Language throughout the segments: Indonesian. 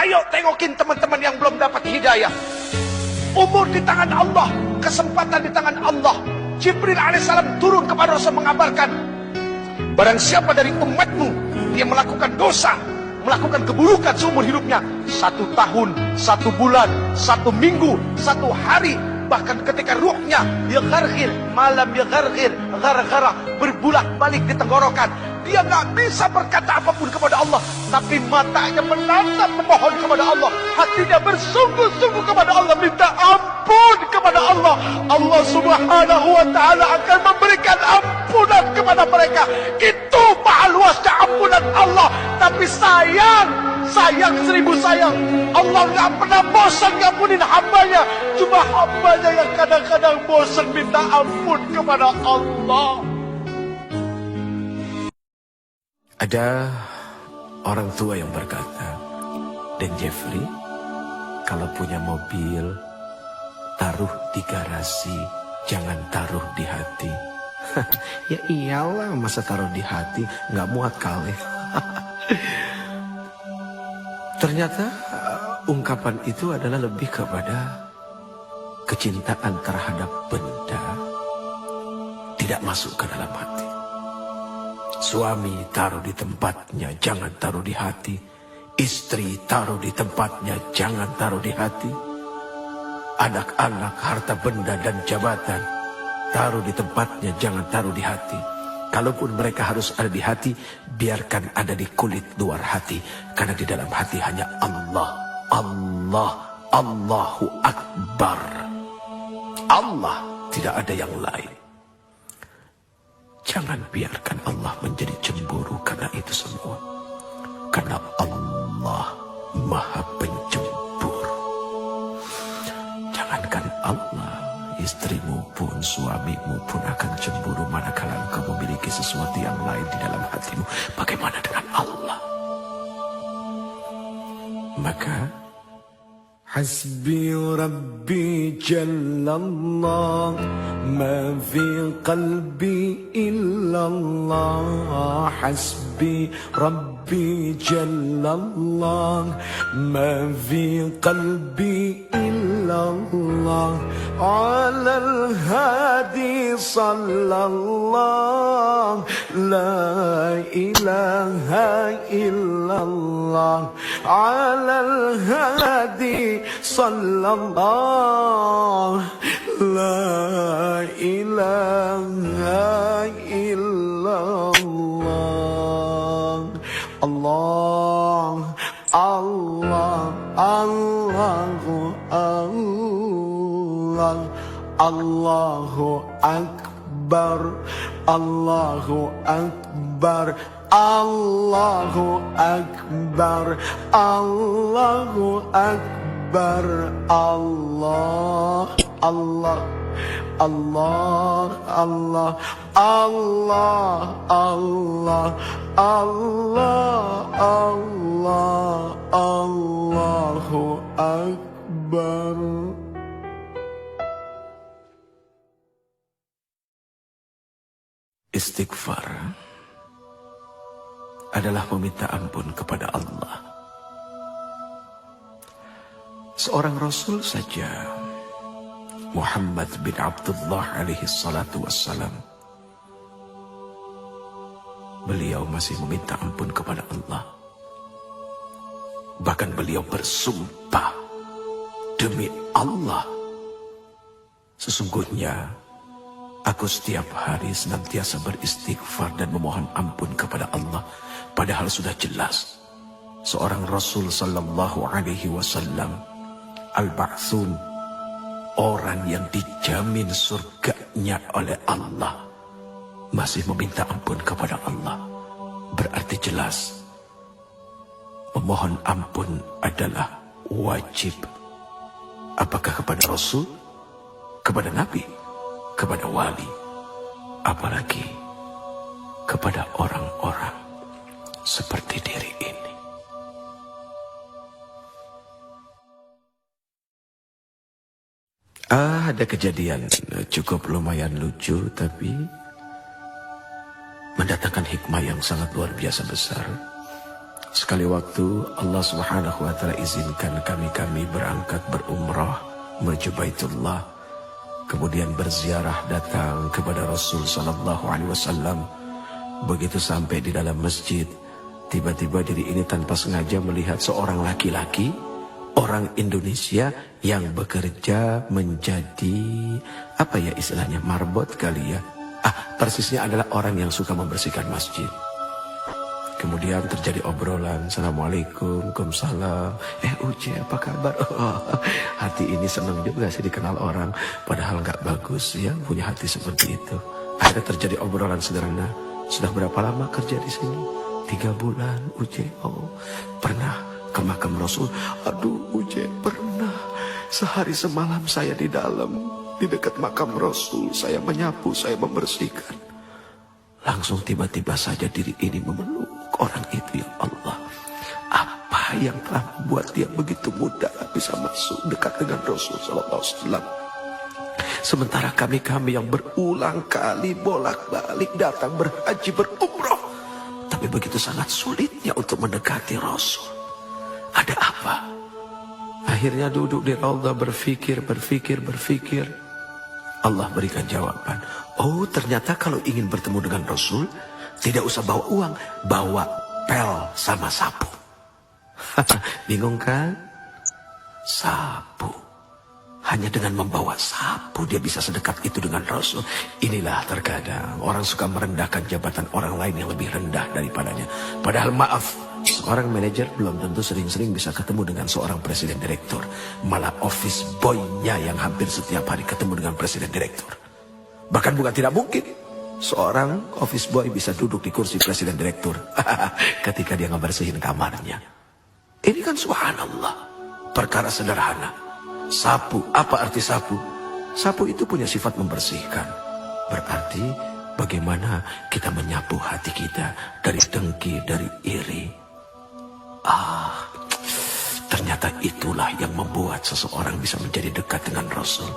Ayo tengokin teman-teman yang belum dapat hidayah. Umur di tangan Allah, kesempatan di tangan Allah. Jibril alaihissalam turun kepada Rasul mengabarkan, barang siapa dari umatmu dia melakukan dosa, melakukan keburukan seumur hidupnya, 1 tahun, 1 bulan, 1 minggu, 1 hari, bahkan ketika ruhnya gargir, malam gargir, gara-gara berbulak balik di tenggorokan, dia nggak bisa berkata apapun kepada Allah, tapi matanya menatap memohon kepada Allah, hatinya bersungguh-sungguh kepada Allah, minta ampun kepada Allah. Allah subhanahu wa ta'ala akan memberikan ampunan kepada mereka. Itu maha luasnya ampunan Allah. Tapi sayang 1000 sayang, Allah nggak pernah bosan ngampunin hambanya. Cuma hambanya yang kadang-kadang bosan minta ampun kepada Allah. Ada orang tua yang berkata, "Dan Jeffrey, kalau punya mobil, taruh di garasi, jangan taruh di hati." Ya iyalah, masa taruh di hati, nggak muat kali. Ternyata ungkapan itu adalah lebih kepada kecintaan terhadap benda tidak masuk ke dalam hati. Suami taruh di tempatnya, jangan taruh di hati. Istri taruh di tempatnya, jangan taruh di hati. Anak-anak, harta benda dan jabatan, taruh di tempatnya, jangan taruh di hati. Kalaupun mereka harus ada di hati, biarkan ada di kulit luar hati. Karena di dalam hati hanya Allah, Allah, Allahu Akbar. Allah, tidak ada yang lain. Jangan biarkan Allah menjadi cemburu karena itu semua. Karena Allah Maha Pencemburu. Jangankan Allah, istrimu pun, suamimu pun akan cemburu manakala engkau memiliki sesuatu yang lain di dalam hatimu. Bagaimana dengan Allah? Maka حسبي ربي جل الله ما في قلبي إلا الله حسبي ربي جل الله ما في قلبي إلا الله على الهادي صلى الله لا إله إلا الله على الهادي صلى الله لا إله إلا الله الله الله الله الله الله أكبر الله أكبر الله أكبر الله أكبر الله الله الله الله الله الله الله الله الله أكبر. Istighfar adalah meminta ampun kepada Allah. Seorang Rasul saja, Muhammad bin Abdullah alaihi salatu wassalam, beliau masih meminta ampun kepada Allah. Bahkan beliau bersumpah, demi Allah, sesungguhnya aku setiap hari senantiasa beristighfar dan memohon ampun kepada Allah. Padahal sudah jelas seorang Rasul sallallahu alaihi wasallam, al-ba'tsun, orang yang dijamin surganya oleh Allah, masih meminta ampun kepada Allah. Berarti jelas memohon ampun adalah wajib. Apakah kepada Rasul, kepada Nabi, kepada wali, apalagi kepada orang-orang seperti diri ini. Ada kejadian cukup lumayan lucu, tapi mendatangkan hikmah yang sangat luar biasa besar. Sekali waktu Allah Subhanahu wa taala izinkan kami berangkat berumrah menuju Baitullah, kemudian berziarah datang kepada Rasul sallallahu alaihi wasallam. Begitu sampai di dalam masjid, tiba-tiba diri ini tanpa sengaja melihat seorang laki-laki, orang Indonesia yang bekerja menjadi apa ya istilahnya, marbot kali ya. Persisnya adalah orang yang suka membersihkan masjid. Kemudian terjadi obrolan, Assalamualaikum, Waalaikumsalam. Uce, apa kabar? Hati ini senang juga sih dikenal orang, padahal nggak bagus ya punya hati seperti itu. Akhirnya terjadi obrolan sederhana. Sudah berapa lama kerja di sini? 3 bulan, Uce. Oh, pernah ke makam Rasul? Aduh, Uce, pernah. Sehari semalam saya di dalam, di dekat makam Rasul. Saya menyapu, saya membersihkan. Langsung tiba-tiba saja diri ini memeluk orang itu, ya Allah. Apa yang telah membuat dia begitu mudah bisa masuk dekat dengan Rasul sallallahu alaihi wasallam? Sementara kami yang berulang kali bolak-balik datang berhaji berumrah, tapi begitu sangat sulitnya untuk mendekati Rasul. Ada apa? Akhirnya duduk di raudhah berpikir. Allah berikan jawaban. Oh, ternyata kalau ingin bertemu dengan Rasul, tidak usah bawa uang, bawa pel sama sapu. Bingung kan? Sapu. Hanya dengan membawa sapu dia bisa sedekat itu dengan Rasul. Inilah terkadang orang suka merendahkan jabatan orang lain yang lebih rendah daripadanya. Padahal maaf, seorang manajer belum tentu sering-sering bisa ketemu dengan seorang presiden direktur. Malah office boy-nya yang hampir setiap hari ketemu dengan presiden direktur. Bahkan bukan tidak mungkin seorang office boy bisa duduk di kursi presiden direktur ketika dia ngebersihin kamarnya. Ini kan subhanallah, perkara sederhana. Sapu, apa arti sapu? Sapu itu punya sifat membersihkan. Berarti bagaimana kita menyapu hati kita dari dengki, dari iri. Ternyata itulah yang membuat seseorang bisa menjadi dekat dengan Rasul.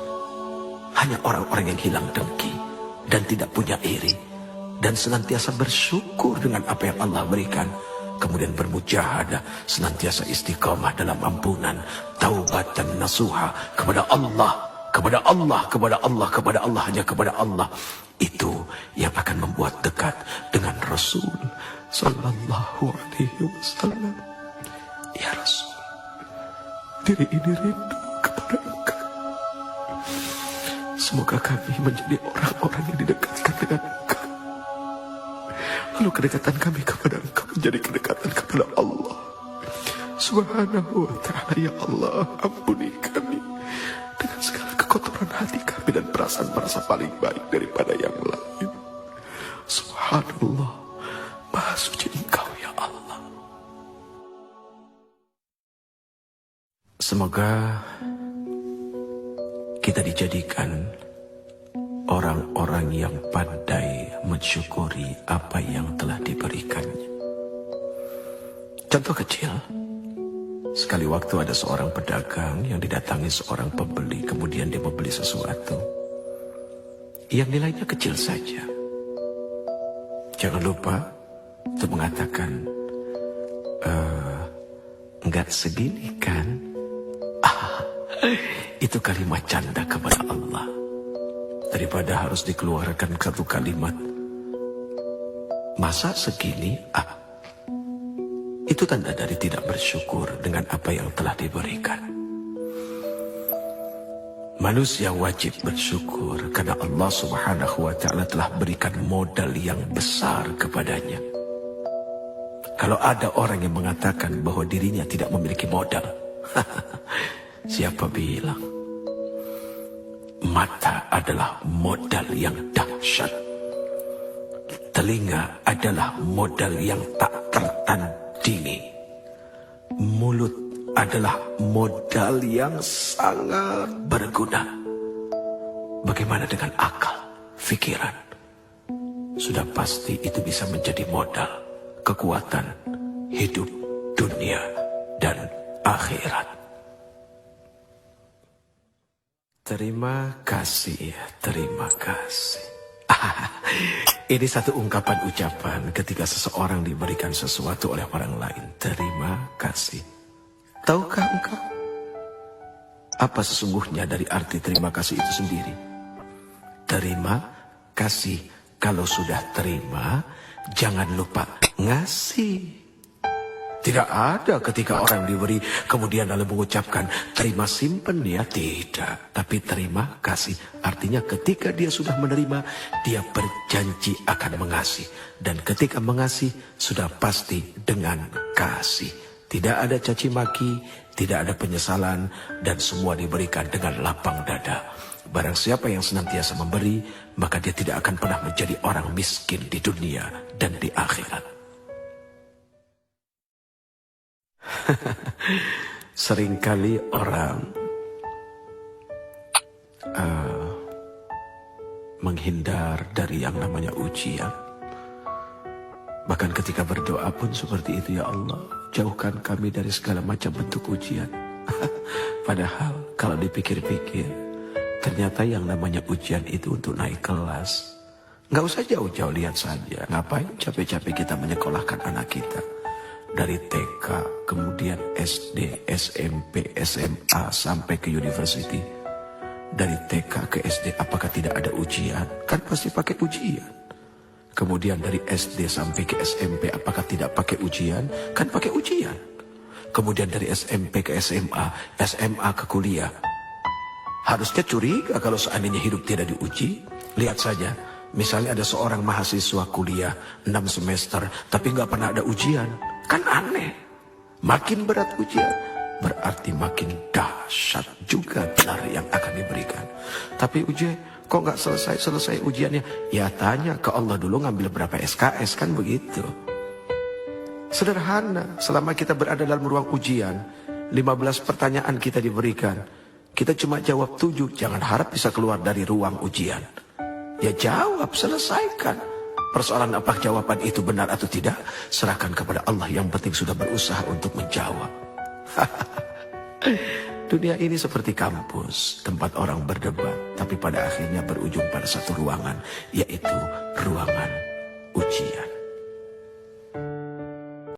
Hanya orang-orang yang hilang dengki dan tidak punya iri dan senantiasa bersyukur dengan apa yang Allah berikan, kemudian bermujahadah, senantiasa istiqamah dalam ampunan, taubat dan nasuha kepada Allah, hanya kepada Allah. Itu yang akan membuat dekat dengan Rasul sallallahu alaihi wasallam. Ya Rasul, diri ini rindu kepada Engkau. Semoga kami menjadi orang-orang yang didekatkan dengan Engkau. Lalu kedekatan kami kepada Engkau menjadi kedekatan kepada Allah Subhanahu wa ta'ala. Ya Allah, ampuni kami dengan segala kekotoran hati kami dan perasaan merasa paling baik daripada yang lain. Subhanallah, Maha suci Engkau ya Allah. Semoga kita dijadikan orang-orang yang pandai mensyukuri apa yang telah diberikannya. Contoh kecil, sekali waktu ada seorang pedagang yang didatangi seorang pembeli, kemudian dia membeli sesuatu yang nilainya kecil saja. Jangan lupa untuk mengatakan, enggak segini kan? Itu kalimat canda kepada Allah. Daripada harus dikeluarkan satu kalimat, masa segini? Itu tanda dari tidak bersyukur dengan apa yang telah diberikan. Manusia wajib bersyukur karena Allah Subhanahu wa ta'ala telah berikan modal yang besar kepadanya. Kalau ada orang yang mengatakan bahwa dirinya tidak memiliki modal, siapa bilang? Mata adalah modal yang dahsyat. Telinga adalah modal yang tak tertandingi. Mulut adalah modal yang sangat berguna. Bagaimana dengan akal, fikiran? Sudah pasti itu bisa menjadi modal kekuatan hidup dunia dan akhirat. Terima kasih, terima kasih. Ini satu ungkapan ucapan ketika seseorang diberikan sesuatu oleh orang lain. Terima kasih. Tahukah engkau apa sesungguhnya dari arti terima kasih itu sendiri? Terima kasih. Kalau sudah terima, jangan lupa ngasih. Tidak ada ketika orang diberi kemudian lalu mengucapkan terima simpen ya, tidak. Tapi terima kasih artinya ketika dia sudah menerima, dia berjanji akan mengasihi. Dan ketika mengasihi sudah pasti dengan kasih. Tidak ada caci maki, tidak ada penyesalan, dan semua diberikan dengan lapang dada. Barang siapa yang senantiasa memberi, maka dia tidak akan pernah menjadi orang miskin di dunia dan di akhirat. Seringkali orang menghindar dari yang namanya ujian. Bahkan ketika berdoa pun seperti itu, ya Allah, jauhkan kami dari segala macam bentuk ujian. Padahal kalau dipikir-pikir, ternyata yang namanya ujian itu untuk naik kelas. Nggak usah jauh-jauh, lihat saja. Ngapain capek-capek kita menyekolahkan anak kita dari TK, kemudian SD, SMP, SMA, sampai ke university. Dari TK ke SD, apakah tidak ada ujian? Kan pasti pakai ujian. Kemudian dari SD sampai ke SMP, apakah tidak pakai ujian? Kan pakai ujian. Kemudian dari SMP ke SMA, SMA ke kuliah. Harusnya curiga kalau seandainya hidup tidak diuji. Lihat saja, misalnya ada seorang mahasiswa kuliah 6 semester, tapi nggak pernah ada ujian. Kan aneh. Makin berat ujian, berarti makin dahsyat juga gelar yang akan diberikan. Tapi ujian, kok nggak selesai ujiannya? Ya tanya ke Allah dulu, ngambil berapa SKS, kan begitu. Sederhana, selama kita berada dalam ruang ujian, 15 pertanyaan kita diberikan. Kita cuma jawab 7, jangan harap bisa keluar dari ruang ujian. Ya jawab, selesaikan. Persoalan apakah jawaban itu benar atau tidak, serahkan kepada Allah. Yang penting sudah berusaha untuk menjawab. Dunia ini seperti kampus, tempat orang berdebat, tapi pada akhirnya berujung pada satu ruangan, yaitu ruangan ujian.